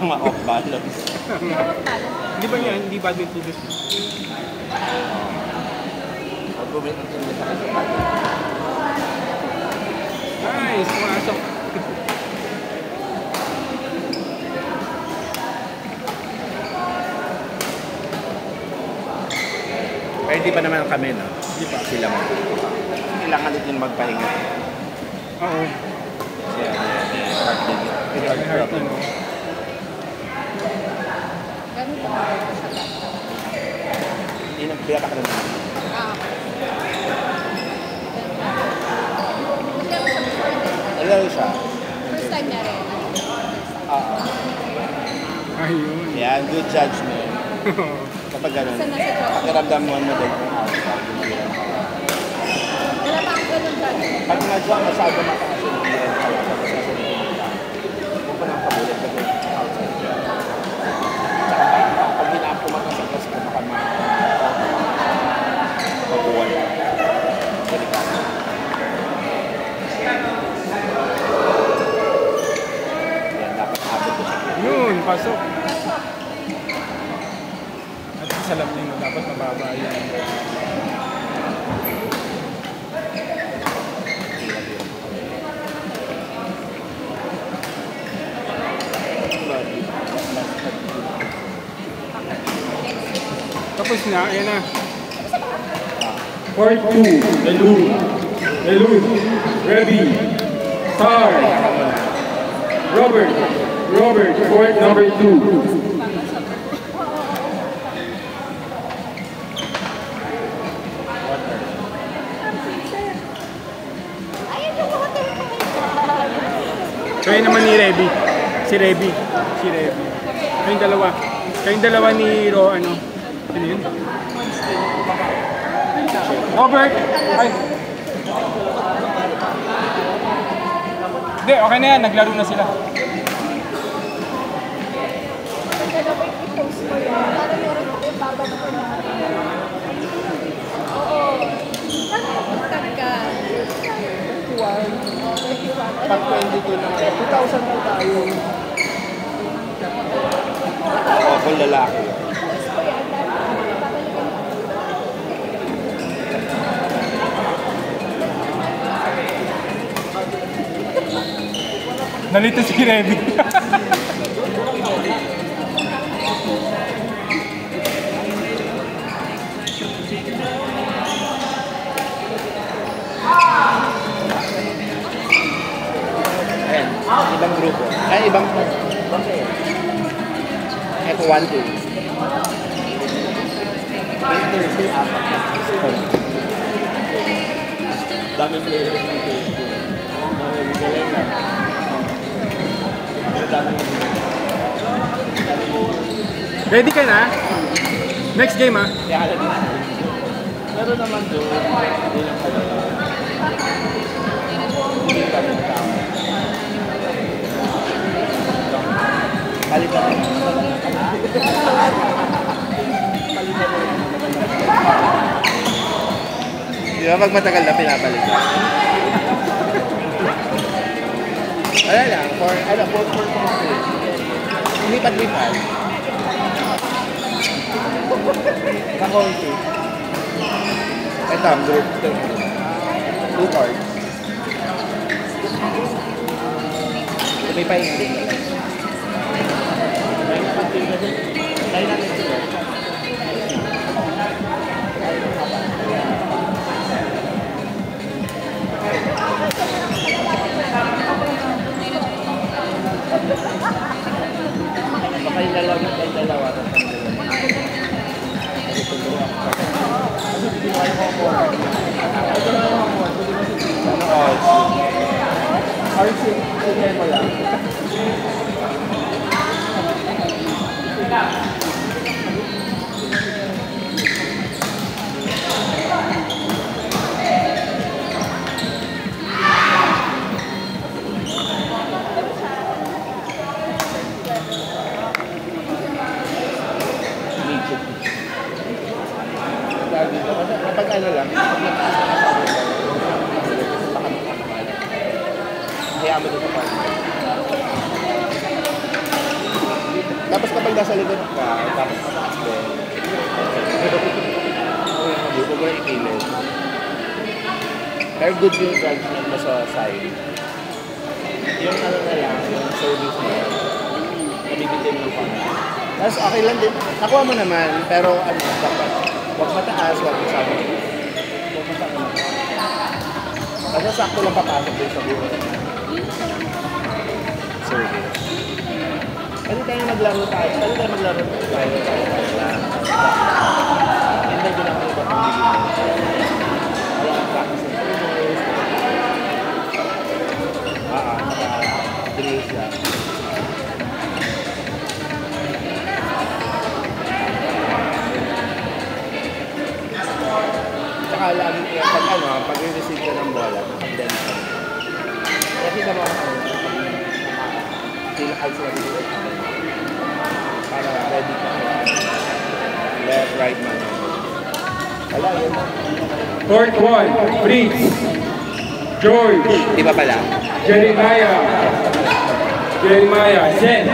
Ma-off balance. Hindi ba yan? Hindi badminton this? Nice! Pumasok. Pero hindi pa naman kami, no? Hindi pa. Sila mo. Kailangan din magpahinga. Oo. Siya, heart din. May heart din. Ganun ba? Hindi nagbiyak ka naman. Hello siya. First time niya rin. Ayun. Yan, good judgment. Kapag gano'n, pakiramdam mo din kung outside. Wala pa ang ganun judgment. Pag medyo masyado makakasilihan ka lang, tapos nasilihan ka, huwag pa nang kabulit ka din outside. Tsaka pag hinapo makasakas ka, baka mabuwan ka. Delikado. Yan, dapat abot ko siya. Yun, pasok. At least alam niyo na dapat mababa yun. Tapos na, ayan na. Part 2, Elud, Rebby, Star, Robert, court number 2. Kaya naman ni Rebby. Si Rebby. Kayong dalawa ni Ro, ano? Ano yun? Robert! Ay! Hindi, okay na yan. Naglaro na sila. Pag 22 na nga, 2,000 na tayo. Oo, kung lalaki. Nalito si Rebby. Ayan, ibang grupo. Ay, ibang... Ito, 1, 2. Dami players ng Facebook. Ready ka na? Next game ah. Meron naman doon. Hindi lang pala. Hindi kami tao. Palitan na. Di ba pag matagal na pinapalitan? Wala lang. For 4 lipat-lipat. Kakonti. Ito ang group 2 cards. May pahinga. Tayo natin sila. Baka yung dalawa. nasa likod ka, tapos mataas din. Huwag mo na ikilid. Pero good yung drugs mo sa side. Yung ano na lang, yung service mo, nabibitin mo pa. Tapos okay lang din. Nakuha mo naman, pero ano, dapat huwag mataas, huwag masyadong. Huwag mataas. Kasi sakto lang papasok din sa buhay. Service. Pwede tayo maglaro tayo. Pwede tayo maglaro tayo. Hindi din ako iba kung bigyan. Wala ang practice ng service. Drill siya. Tsaka lagi pag i-receive ka ng bola, pag-dance ka. Kasi naman sinakal sila dito. Para ready ka. Left, right man. Wala, yun na. Court 1, Fritz. George. Di ba pala? Jeremiah. Zen.